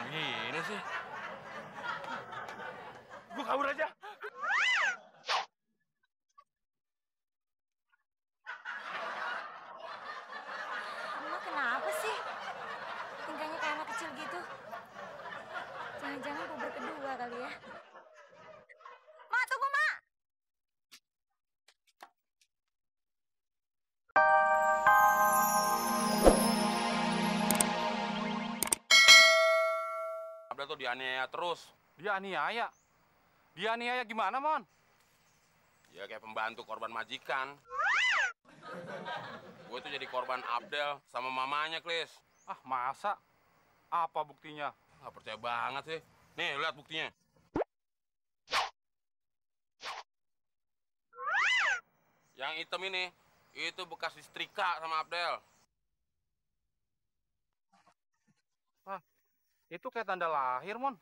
Gini sih. Gue kabur aja. Emak kenapa sih? Tingkahnya kayak anak kecil gitu. Jangan-jangan puber kedua kali ya. Mak, tunggu, Mak! Abdel tuh dianiaya terus. Dianiaya? Dianiaya gimana, Mon? Ya kayak pembantu korban majikan. Gue tuh jadi korban Abdel sama mamanya, Klis. Ah, masa? Apa buktinya? Gak percaya banget sih. Nih, lihat buktinya. Yang hitam ini, itu bekas disetrika sama Abdel. Ah, itu kayak tanda lahir, Mon.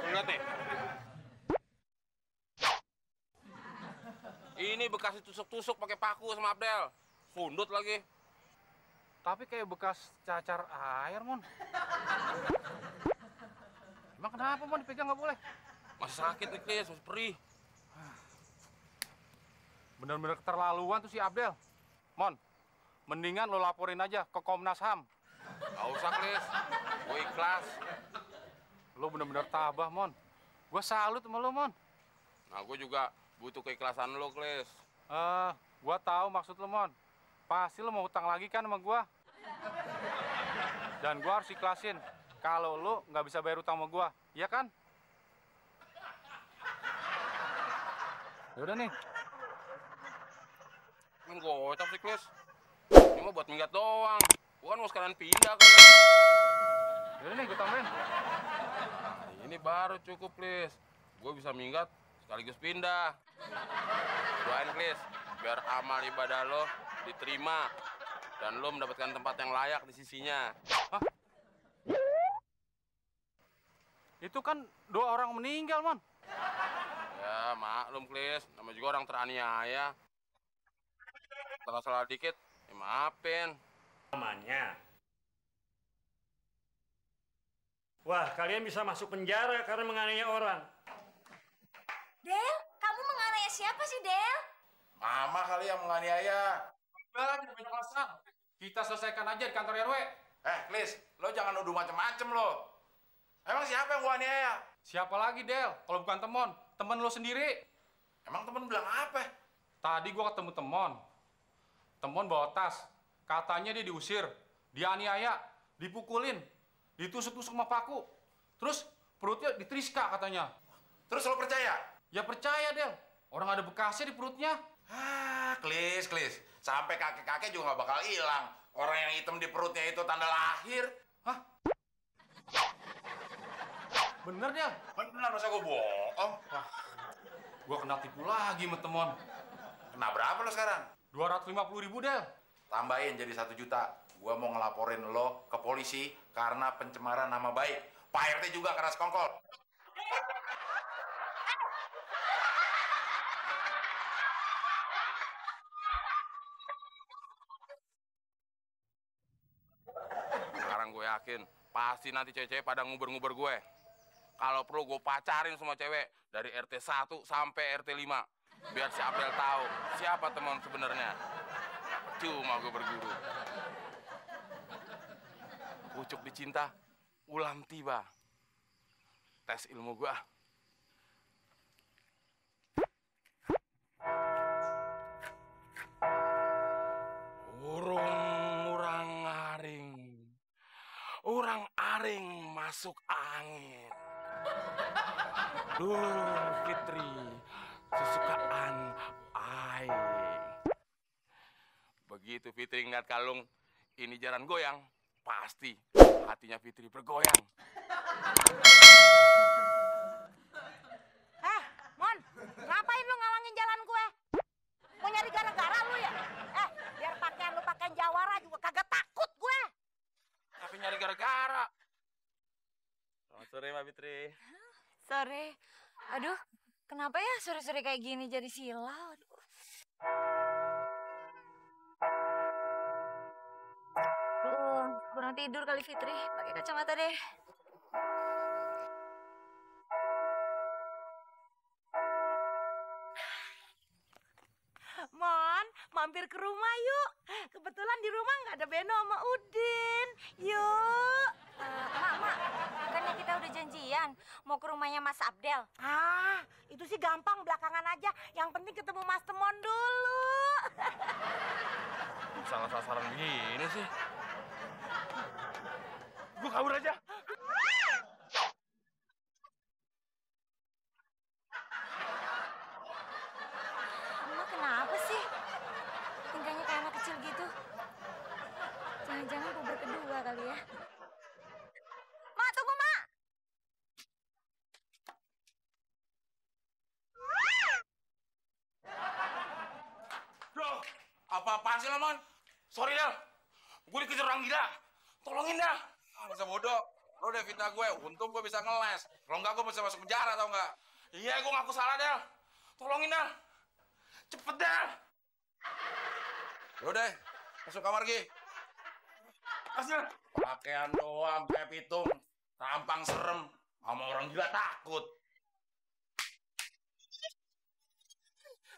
Lihat nih. Ini bekas ditusuk-tusuk pakai paku sama Abdel. Sundut lagi. Tapi kayak bekas cacar air, Mon. Emang kenapa, Mon? Dipegang nggak boleh? Masih sakit nih, Klis. Masih perih. Bener-bener keterlaluan tuh si Abdel. Mon, mendingan lo laporin aja ke Komnas HAM. Gak usah, Klis. Gue ikhlas. Lo bener-bener tabah, Mon. Gue salut sama lo, Mon. Nah, gue juga butuh keikhlasan lo, Klis. Gue tahu maksud lo, Mon. Pasti lo mau hutang lagi kan sama gue. Dan gue harus ikhlasin kalau lo nggak bisa bayar utang sama gue, iya kan? Yaudah nih. Ini gocap sih, Klis. Ini mah buat minggat doang. Gue kan mau sekalian pindah, Klis. Yaudah nih, gue tambahin. Nah, ini baru cukup, Klis. Gue bisa minggat sekaligus pindah. Doain, Klis, biar amal ibadah lo diterima dan lo mendapatkan tempat yang layak di sisinya. Hah? Itu kan 2 orang meninggal, Mon. Ya, maklum, Klis. Nama juga orang teraniaya. Kalau salah dikit, ya maafin. Namanya. Wah, kalian bisa masuk penjara karena menganiaya orang. Del, kamu menganiaya siapa sih, Del? Mama kali yang menganiaya. Udah, kita banyak alasan. Kita selesaikan aja di kantor RW. Klis, lo jangan nuduh macem-macem lo. Emang siapa yang gua aniaya? Siapa lagi, Del? Kalau bukan temon, temen lo sendiri. Emang temen bilang apa? Tadi gua ketemu temon. Temon bawa tas. Katanya dia diusir, dianiaya, dipukulin, ditusuk-tusuk sama paku. Terus perutnya ditriska katanya. Terus lo percaya? Ya percaya, Del. Orang ada bekasnya di perutnya. Klis. Sampai kakek-kakek juga gak bakal hilang. Orang yang hitam di perutnya itu tanda lahir. Hah? Bener, Del? Bener, masa gua bohong? Gua kena tipu lagi sama temon. Kena berapa lo sekarang? 250.000, Del. Tambahin jadi 1 juta. Gua mau ngelaporin lo ke polisi karena pencemaran nama baik. Pak RT juga keras kongkol. Sekarang gue yakin, pasti nanti cewek-cewek pada nguber-nguber gue. Kalau perlu gue pacarin semua cewek dari RT 1 sampai RT 5. Biar si Abdel tahu siapa teman sebenarnya. Cuma gue berguru. Pucuk dicinta, ulam tiba. Tes ilmu gue. Urang aring masuk angin. Fitri, sesukaan aing. Begitu Fitri ngeliat kalung ini jaran goyang, pasti hatinya Fitri bergoyang. Mon, ngapain lu ngalangin jalan gue? Mau nyari gara-gara lu ya? Biar pakaian lu pakaian jawara juga kagak takut gue. Tapi nyari gara-gara. Selamat sore, Mbak Fitri. Sore. Aduh, kenapa ya sore-sore kayak gini jadi silau? Kurang tidur kali Fitri. Pakai kacamata deh. mampir ke rumah yuk. Kebetulan di rumah nggak ada Beno sama Udin. Yuk. Mak, bukannya kita udah janjian mau ke rumahnya Mas Abdel? Ah, itu sih gampang, belakangan aja. Yang penting ketemu Mas Temon dulu. Salah sasaran gini sih. Gue kabur aja. Emak kenapa sih? Tingkahnya kayak anak kecil gitu. Jangan-jangan puber kedua kali ya. Mak, tunggu, Mak. Loh, apa-apaan sih lo, Mon? Sorry, Del. Gue dikejar orang gila. Tolongin dah. Masa bodoh. Lo udah fitnah gue. Untung gue bisa ngeles. Kalau enggak, gue bisa masuk penjara, tau nggak? Iya, gue ngaku salah, Del. Tolongin dah. Cepet, Del. Yaudah, masuk kamar, Gi. Hasil. Pakaian doang, kayak pitung. Tampang serem. Sama orang gila takut.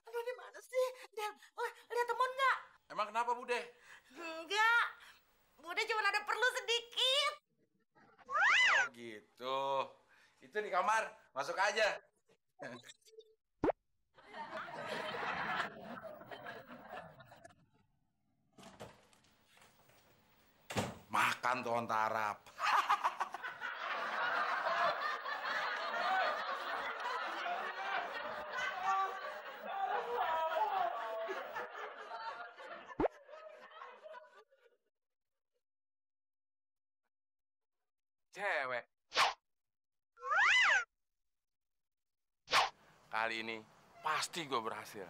Aduh, di mana sih? Del, lihat Temon nggak? Emang kenapa, Bude? Enggak. Bude cuma ada perlu sedikit. Oh gitu. Itu di kamar. Masuk aja. Makan tuh onta Arab. Cewek. Kali ini pasti gue berhasil.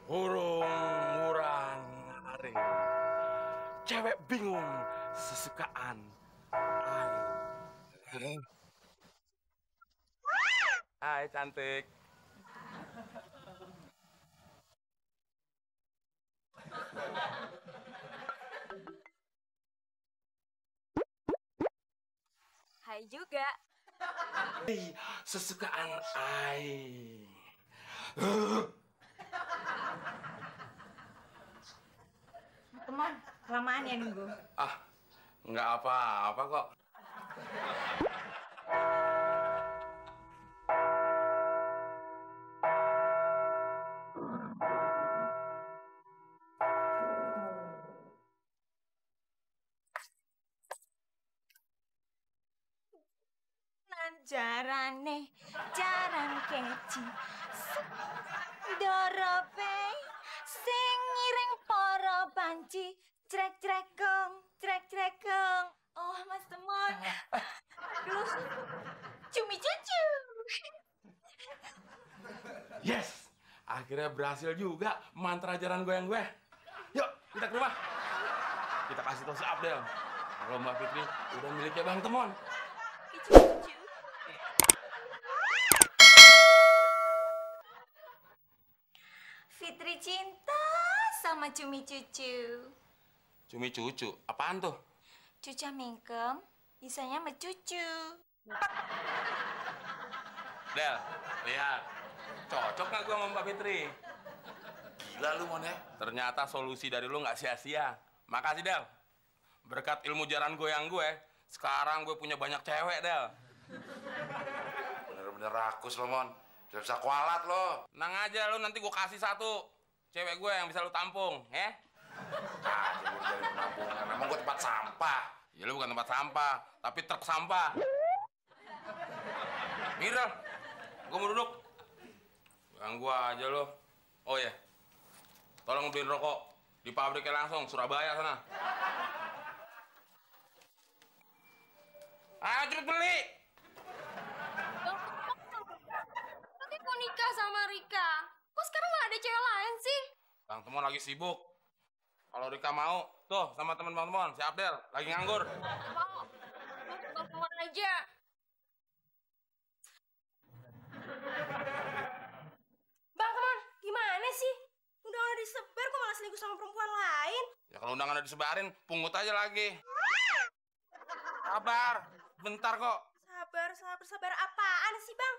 Burung murang hari. Cewek bingung sesukaan. Hai cantik. Hai juga. Sesukaan ai. Temon, kelamaan ya nunggu. Ah, nggak apa-apa kok. Jarane, jaran keci, dorope, sing ngiring para banci, crek-crekong, crek-crekong. Oh, Mas Temon. Aduh, cumi cucu. Yes, akhirnya berhasil juga mantra ajaran goyang gue. Yuk, kita ke rumah. Kita kasih tahu si Abdel kalau Mbak Fitri udah miliknya Bang Temon. Cucu. Fitri cinta sama cumi cucu. Cumi cucu, apaan tuh? Cuca mingkem, bisanya sama cucu. Del, lihat. Cocok nggak gue sama Mbak Fitri? Gila lu, Mon ya. Ternyata solusi dari lu nggak sia-sia. Makasih, Del. Berkat ilmu jaran goyang gue, sekarang gue punya banyak cewek, Del. Bener-bener rakus lo, Mon. Bisa kualat lo. Tenang aja lu, nanti gue kasih satu cewek gue yang bisa lu tampung, ya? Ah, gue dari penampungan. Emang gue tempat sampah. Ya lu bukan tempat sampah, tapi truk sampah. Minggir, Del. Gue mau duduk. Ganggu aja lo. Oh ya, tolong beliin rokok di pabriknya langsung, Surabaya sana. Ayo cepet beli. Nanti mau nikah sama Rika. Kok sekarang nggak ada cewek lain sih? Bang Temon lagi sibuk. Kalau Rika mau, tuh sama temen Bang Temon, si Abdel, lagi nganggur. Nggak mau. Bang Temon aja. Bang Temon, gimana sih? Udah udah disebar kok malah selingkuh sama perempuan lain? Ya kalau undangan udah disebarin, pungut aja lagi. Sabar, bentar kok. Sabar apaan sih, Bang?